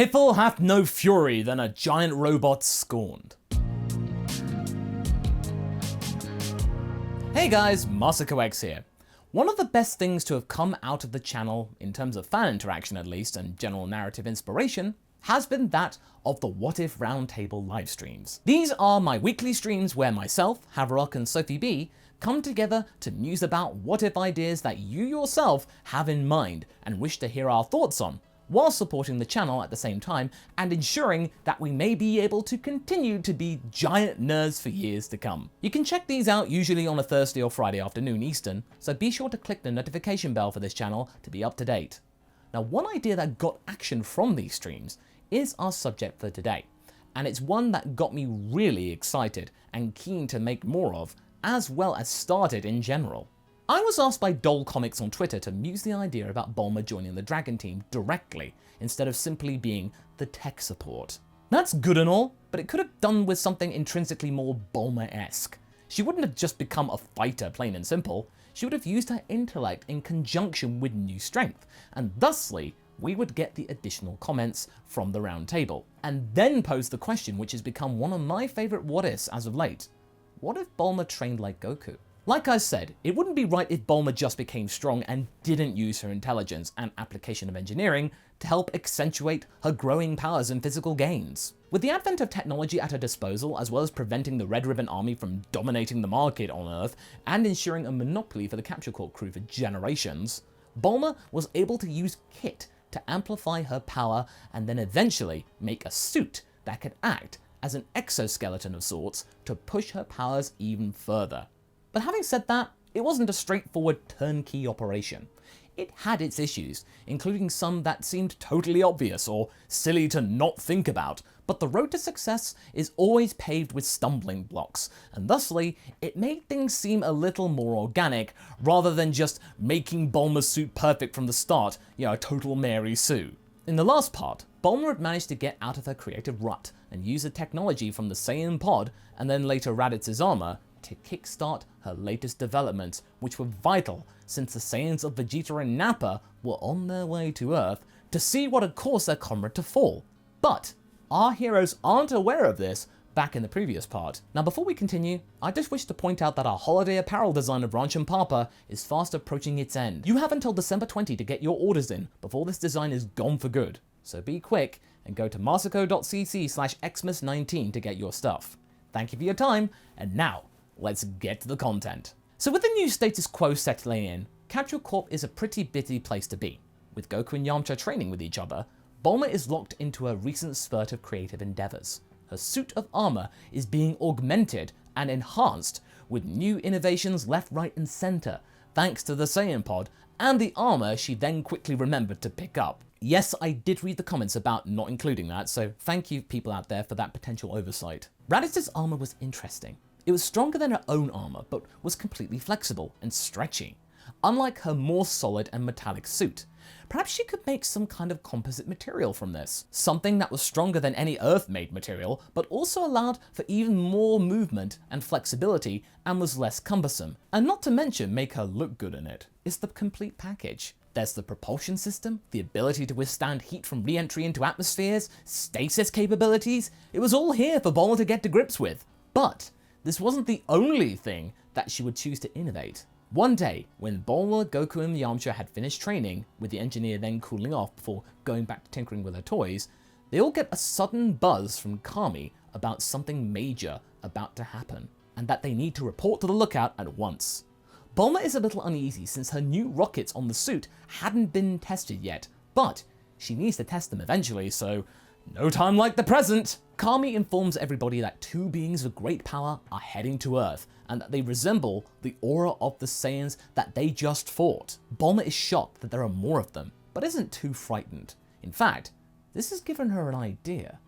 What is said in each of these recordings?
Piffle hath no fury than a giant robot scorned. Hey guys, MasakoX here. One of the best things to have come out of the channel, in terms of fan interaction at least, and general narrative inspiration, has been that of the What If Roundtable live streams. These are my weekly streams where myself, Haverock and Sophie B come together to muse about what if ideas that you yourself have in mind and wish to hear our thoughts on, while supporting the channel at the same time and ensuring that we may be able to continue to be giant nerds for years to come. You can check these out usually on a Thursday or Friday afternoon Eastern, so be sure to click the notification bell for this channel to be up to date. Now, one idea that got action from these streams is our subject for today, and it's one that got me really excited and keen to make more of, as well as started in general. I was asked by Dole Comics on Twitter to muse the idea about Bulma joining the Dragon team directly, instead of simply being the tech support. That's good and all, but it could have done with something intrinsically more Bulma-esque. She wouldn't have just become a fighter, plain and simple. She would have used her intellect in conjunction with new strength, and thusly, we would get the additional comments from the round table, and then pose the question which has become one of my favourite what-ifs as of late. What if Bulma trained like Goku? Like I said, it wouldn't be right if Bulma just became strong and didn't use her intelligence and application of engineering to help accentuate her growing powers and physical gains. With the advent of technology at her disposal, as well as preventing the Red Ribbon Army from dominating the market on Earth and ensuring a monopoly for the Capture Corp crew for generations, Bulma was able to use Kit to amplify her power and then eventually make a suit that could act as an exoskeleton of sorts to push her powers even further. But having said that, it wasn't a straightforward turnkey operation. It had its issues, including some that seemed totally obvious or silly to not think about, but the road to success is always paved with stumbling blocks, and thusly, it made things seem a little more organic, rather than just making Bulma's suit perfect from the start, a total Mary Sue. In the last part, Bulma had managed to get out of her creative rut and use the technology from the Saiyan pod, and then later Raditz's armor, to kickstart her latest developments, which were vital since the Saiyans of Vegeta and Nappa were on their way to Earth to see what had caused their comrade to fall. But our heroes aren't aware of this back in the previous part. Now, before we continue, I just wish to point out that our holiday apparel design of Ranch and Papa is fast approaching its end. You have until December 20 to get your orders in before this design is gone for good. So be quick and go to masako.cc/xmas19 to get your stuff. Thank you for your time, and now, let's get to the content. So with the new status quo settling in, Capture Corp is a pretty bitty place to be. With Goku and Yamcha training with each other, Bulma is locked into a recent spurt of creative endeavors. Her suit of armor is being augmented and enhanced with new innovations left, right, and center, thanks to the Saiyan pod and the armor she then quickly remembered to pick up. Yes, I did read the comments about not including that, so thank you people out there for that potential oversight. Raditz's armor was interesting. It was stronger than her own armor, but was completely flexible and stretchy, unlike her more solid and metallic suit. Perhaps she could make some kind of composite material from this, something that was stronger than any Earth-made material, but also allowed for even more movement and flexibility and was less cumbersome, and not to mention make her look good in it. It's the complete package. There's the propulsion system, the ability to withstand heat from re-entry into atmospheres, stasis capabilities. It was all here for Bulma to get to grips with. But this wasn't the only thing that she would choose to innovate. One day, when Bulma, Goku, and Yamcha had finished training, with the engineer then cooling off before going back to tinkering with her toys, they all get a sudden buzz from Kami about something major about to happen, and that they need to report to the lookout at once. Bulma is a little uneasy since her new rockets on the suit hadn't been tested yet, but she needs to test them eventually, so no time like the present. Kami informs everybody that two beings of great power are heading to Earth, and that they resemble the aura of the Saiyans that they just fought. Bulma is shocked that there are more of them, but isn't too frightened. In fact, this has given her an idea.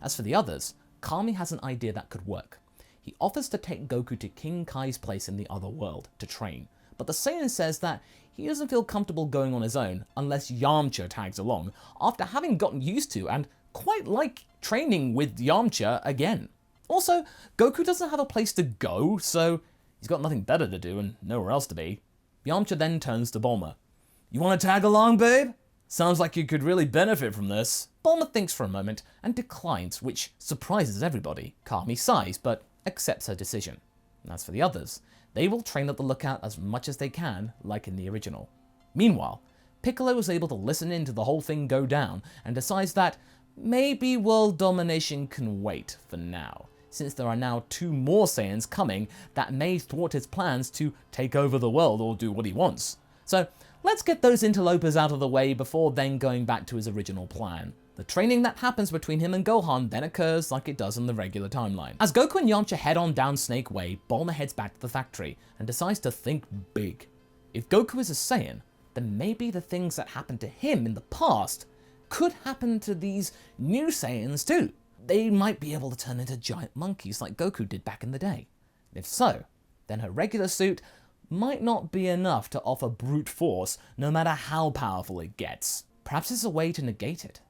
As for the others, Kami has an idea that could work. He offers to take Goku to King Kai's place in the other world to train, but the Saiyan says that he doesn't feel comfortable going on his own unless Yamcha tags along, after having gotten used to and quite like training with Yamcha again. Also, Goku doesn't have a place to go, so he's got nothing better to do and nowhere else to be. Yamcha then turns to Bulma. "You want to tag along, babe? Sounds like you could really benefit from this." Bulma thinks for a moment and declines, which surprises everybody. Kami sighs, but accepts her decision. And as for the others, they will train at the lookout as much as they can, like in the original. Meanwhile, Piccolo is able to listen in to the whole thing go down and decides that maybe world domination can wait for now, since there are now 2 more Saiyans coming that may thwart his plans to take over the world or do what he wants. So let's get those interlopers out of the way before then going back to his original plan. The training that happens between him and Gohan then occurs like it does in the regular timeline. As Goku and Yamcha head on down Snake Way, Bulma heads back to the factory and decides to think big. If Goku is a Saiyan, then maybe the things that happened to him in the past could happen to these new Saiyans too. They might be able to turn into giant monkeys like Goku did back in the day. If so, then her regular suit might not be enough to offer brute force no matter how powerful it gets. Perhaps it's a way to negate it.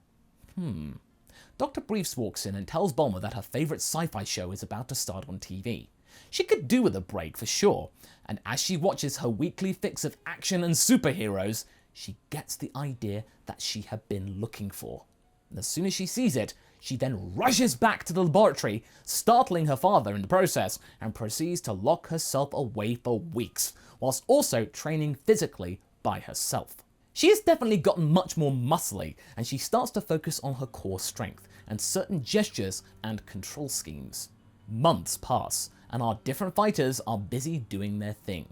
Dr. Briefs walks in and tells Bulma that her favourite sci-fi show is about to start on TV. She could do with a break for sure, and as she watches her weekly fix of action and superheroes, she gets the idea that she had been looking for. And as soon as she sees it, she then rushes back to the laboratory, startling her father in the process, and proceeds to lock herself away for weeks, whilst also training physically by herself. She has definitely gotten much more muscly, and she starts to focus on her core strength and certain gestures and control schemes. Months pass, and our different fighters are busy doing their thing.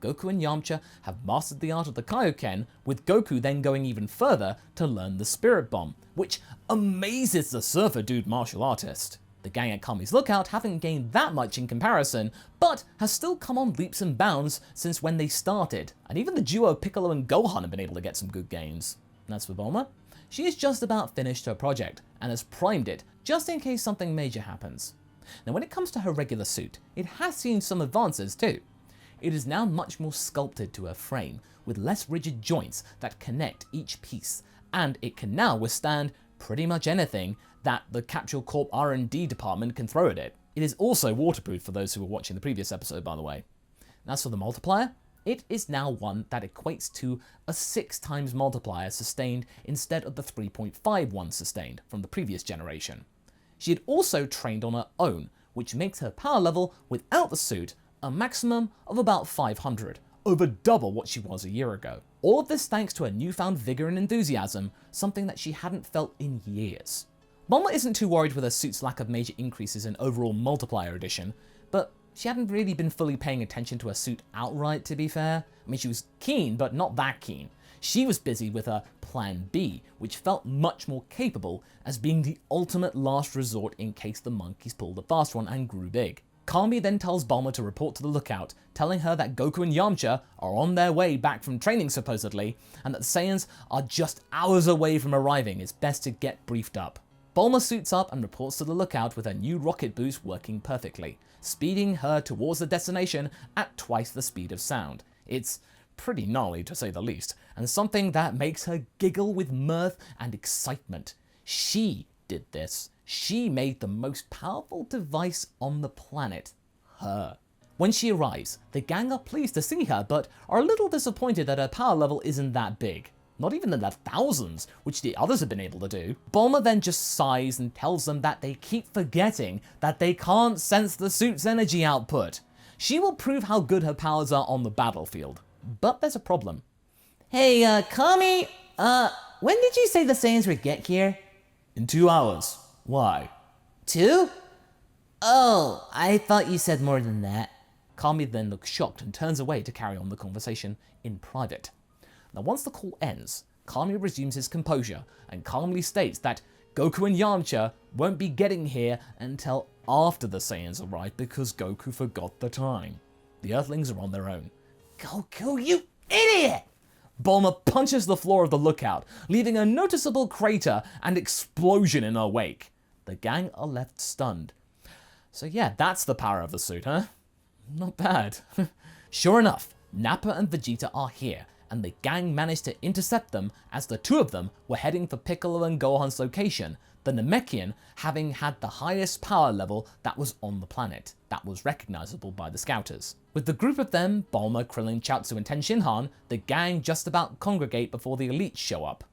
Goku and Yamcha have mastered the art of the Kaioken, with Goku then going even further to learn the Spirit Bomb, which amazes the surfer dude martial artist. The gang at Kami's Lookout haven't gained that much in comparison, but has still come on leaps and bounds since when they started, and even the duo Piccolo and Gohan have been able to get some good gains. And as for Bulma, she has just about finished her project, and has primed it just in case something major happens. Now when it comes to her regular suit, it has seen some advances too. It is now much more sculpted to her frame, with less rigid joints that connect each piece, and it can now withstand pretty much anything that the Capsule Corp R&D department can throw at it. It is also waterproof for those who were watching the previous episode, by the way. And as for the multiplier, it is now one that equates to a 6 times multiplier sustained instead of the 3.51 sustained from the previous generation. She had also trained on her own, which makes her power level without the suit a maximum of about 500, over double what she was a year ago. All of this thanks to her newfound vigor and enthusiasm, something that she hadn't felt in years. Bulma isn't too worried with her suit's lack of major increases in overall multiplier addition, but she hadn't really been fully paying attention to her suit outright, to be fair. I mean, she was keen, but not that keen. She was busy with her Plan B, which felt much more capable as being the ultimate last resort in case the monkeys pulled a fast one and grew big. Kami then tells Bulma to report to the lookout, telling her that Goku and Yamcha are on their way back from training supposedly, and that the Saiyans are just hours away from arriving. It's best to get briefed up. Bulma suits up and reports to the lookout with her new rocket boost working perfectly, speeding her towards the destination at twice the speed of sound. It's pretty gnarly to say the least, and something that makes her giggle with mirth and excitement. She did this. She made the most powerful device on the planet, her. When she arrives, the gang are pleased to see her, but are a little disappointed that her power level isn't that big. Not even in the thousands, which the others have been able to do. Bulma then just sighs and tells them that they keep forgetting that they can't sense the suit's energy output. She will prove how good her powers are on the battlefield. But there's a problem. Hey, Kami, when did you say the Saiyans would get here? In 2 hours. Why? 2? Oh, I thought you said more than that. Kami then looks shocked and turns away to carry on the conversation in private. Now once the call ends, Kami resumes his composure and calmly states that Goku and Yamcha won't be getting here until after the Saiyans arrive because Goku forgot the time. The Earthlings are on their own. Goku, you idiot! Bulma punches the floor of the lookout, leaving a noticeable crater and explosion in her wake. The gang are left stunned. So yeah, that's the power of the suit, huh? Not bad. Sure enough, Nappa and Vegeta are here, and the gang managed to intercept them as the 2 of them were heading for Piccolo and Gohan's location, the Namekian having had the highest power level that was on the planet, that was recognizable by the scouters. With the group of them, Bulma, Krillin, Chaozu and Tenshinhan, the gang just about congregate before the elites show up.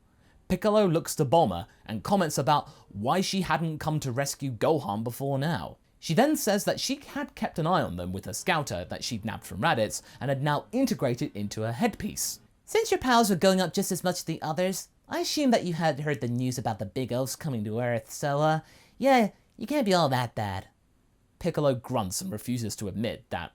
Piccolo looks to Bulma and comments about why she hadn't come to rescue Gohan before now. She then says that she had kept an eye on them with a scouter that she'd nabbed from Raditz and had now integrated into her headpiece. Since your powers were going up just as much as the others, I assume that you had heard the news about the big elves coming to Earth, so, yeah, you can't be all that bad. Piccolo grunts and refuses to admit that,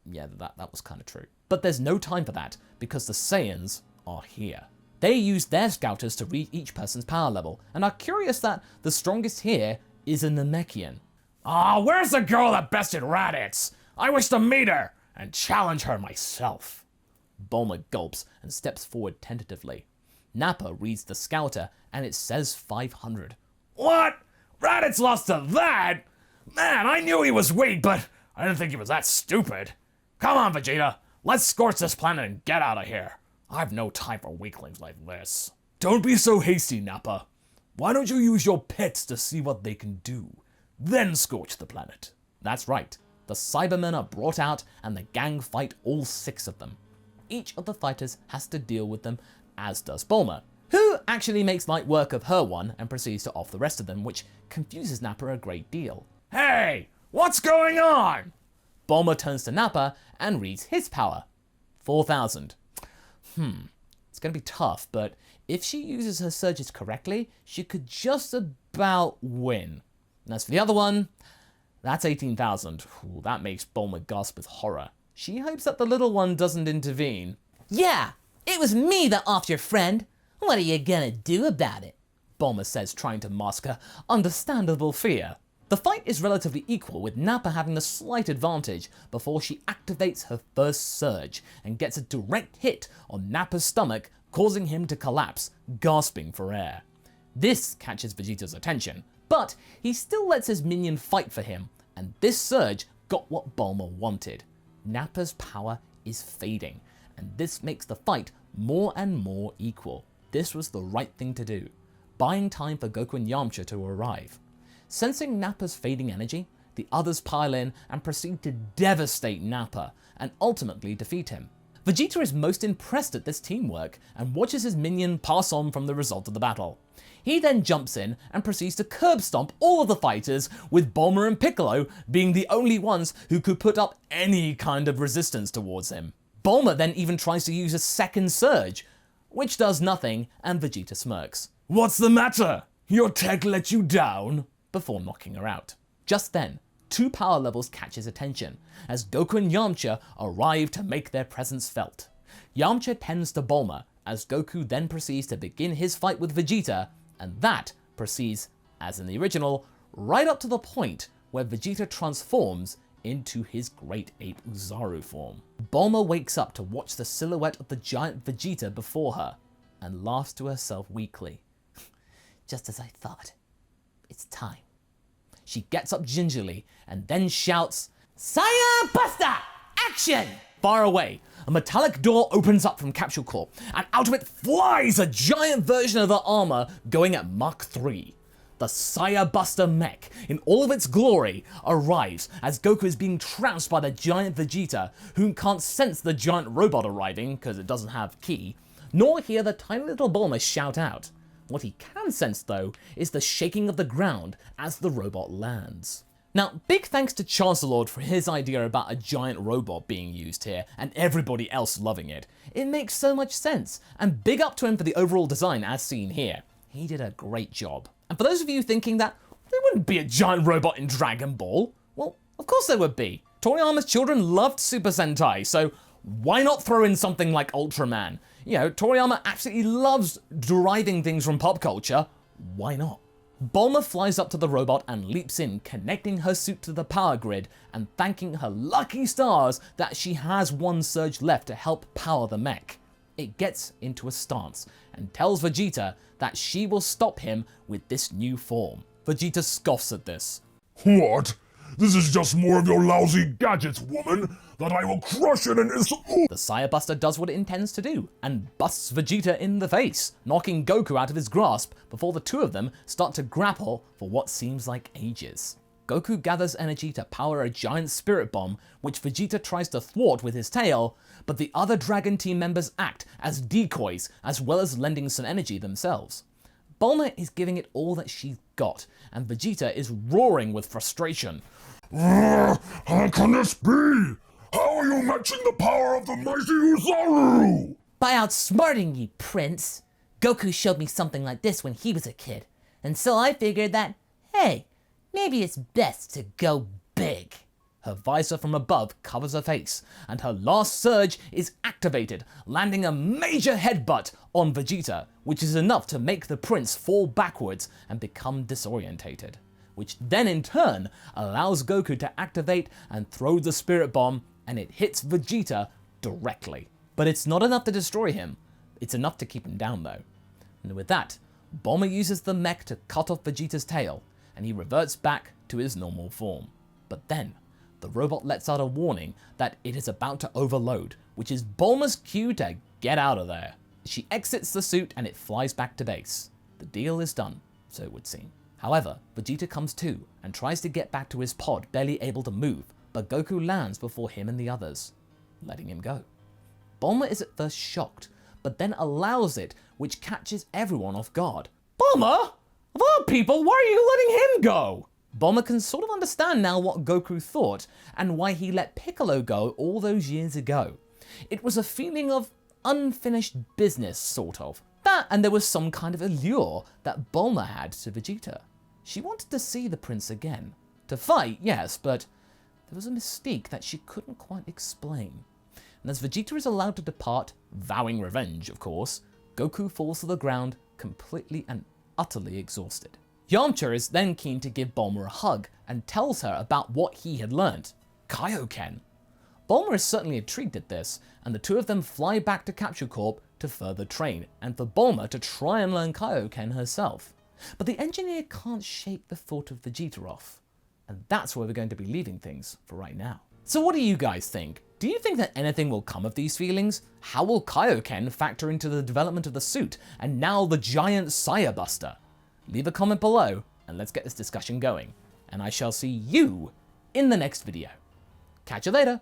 yeah, that was kind of true. But there's no time for that, because the Saiyans are here. They use their scouters to read each person's power level, and are curious that the strongest here is a Namekian. Where's the girl that bested Raditz? I wish to meet her and challenge her myself. Bulma gulps and steps forward tentatively. Nappa reads the scouter, and it says 500. What? Raditz lost to that? Man, I knew he was weak, but I didn't think he was that stupid. Come on, Vegeta. Let's scorch this planet and get out of here. I've no time for weaklings like this. Don't be so hasty, Nappa. Why don't you use your pets to see what they can do? Then scorch the planet. That's right. The Cybermen are brought out and the gang fight all 6 of them. Each of the fighters has to deal with them, as does Bulma, who actually makes light work of her one and proceeds to off the rest of them, which confuses Nappa a great deal. Hey, what's going on? Bulma turns to Nappa and reads his power. 4,000. It's going to be tough, but if she uses her surges correctly, she could just about win. And as for the other one, that's 18,000. That makes Bulma gasp with horror. She hopes that the little one doesn't intervene. Yeah, it was me that offed your friend. What are you gonna do about it? Bulma says, trying to mask her understandable fear. The fight is relatively equal, with Nappa having the slight advantage before she activates her first surge and gets a direct hit on Nappa's stomach, causing him to collapse, gasping for air. This catches Vegeta's attention, but he still lets his minion fight for him, and this surge got what Bulma wanted. Nappa's power is fading, and this makes the fight more and more equal. This was the right thing to do, buying time for Goku and Yamcha to arrive. Sensing Nappa's fading energy, the others pile in and proceed to devastate Nappa and ultimately defeat him. Vegeta is most impressed at this teamwork and watches his minion pass on from the result of the battle. He then jumps in and proceeds to curb stomp all of the fighters, with Bulma and Piccolo being the only ones who could put up any kind of resistance towards him. Bulma then even tries to use a second surge, which does nothing, and Vegeta smirks. What's the matter? Your tech let you down? Before knocking her out. Just then, 2 power levels catch his attention, as Goku and Yamcha arrive to make their presence felt. Yamcha tends to Bulma, as Goku then proceeds to begin his fight with Vegeta, and that proceeds, as in the original, right up to the point where Vegeta transforms into his Great Ape Uzaru form. Bulma wakes up to watch the silhouette of the giant Vegeta before her, and laughs to herself weakly. Just as I thought. It's time. She gets up gingerly and then shouts, Saiyan Buster! Action! Far away, a metallic door opens up from Capsule Corp, and out of it flies a giant version of her armor going at Mach 3. The Saiyan Buster mech, in all of its glory, arrives as Goku is being trounced by the giant Vegeta, who can't sense the giant robot arriving because it doesn't have ki, nor hear the tiny little Bulma shout out. What he can sense, though, is the shaking of the ground as the robot lands. Now, big thanks to Chancellor for his idea about a giant robot being used here, and everybody else loving it. It makes so much sense, and big up to him for the overall design as seen here. He did a great job. And for those of you thinking that there wouldn't be a giant robot in Dragon Ball, well, of course there would be. Toriyama's children loved Super Sentai, so why not throw in something like Ultraman? You know, Toriyama absolutely loves deriving things from pop culture. Why not? Bulma flies up to the robot and leaps in, connecting her suit to the power grid and thanking her lucky stars that she has 1 surge left to help power the mech. It gets into a stance and tells Vegeta that she will stop him with this new form. Vegeta scoffs at this. What? This is just more of your lousy gadgets, woman, that I will crush in an instant. The Saiyan Buster does what it intends to do, and busts Vegeta in the face, knocking Goku out of his grasp before the 2 of them start to grapple for what seems like ages. Goku gathers energy to power a giant spirit bomb, which Vegeta tries to thwart with his tail, but the other Dragon Team members act as decoys, as well as lending some energy themselves. Bulma is giving it all that she's got, and Vegeta is roaring with frustration. How can this be? How are you matching the power of the mighty Uzaru? By outsmarting you, Prince. Goku showed me something like this when he was a kid, and so I figured that, hey, maybe it's best to go big. Her visor from above covers her face, and her last surge is activated, landing a major headbutt on Vegeta, which is enough to make the prince fall backwards and become disorientated, which then in turn allows Goku to activate and throw the spirit bomb, and it hits Vegeta directly. But it's not enough to destroy him, it's enough to keep him down though. And with that, Bulma uses the mech to cut off Vegeta's tail, and he reverts back to his normal form. But then, the robot lets out a warning that it is about to overload, which is Bulma's cue to get out of there. She exits the suit and it flies back to base. The deal is done, so it would seem. However, Vegeta comes to and tries to get back to his pod, barely able to move, but Goku lands before him and the others, letting him go. Bulma is at first shocked, but then allows it, which catches everyone off guard. Bulma? Of all people, why are you letting him go? Bulma can sort of understand now what Goku thought and why he let Piccolo go all those years ago. It was a feeling of unfinished business, sort of. That, and there was some kind of allure that Bulma had to Vegeta. She wanted to see the prince again. To fight, yes, but there was a mystique that she couldn't quite explain. And as Vegeta is allowed to depart, vowing revenge, of course, Goku falls to the ground, completely and utterly exhausted. Yamcha is then keen to give Bulma a hug and tells her about what he had learned, Kaioken. Bulma is certainly intrigued at this, and the two of them fly back to Capsule Corp to further train, and for Bulma to try and learn Kaioken herself. But the engineer can't shake the thought of Vegeta off, and that's where we're going to be leaving things for right now. So what do you guys think? Do you think that anything will come of these feelings? How will Kaioken factor into the development of the suit, and now the giant Saya Buster? Leave a comment below, and let's get this discussion going. And I shall see you in the next video. Catch you later.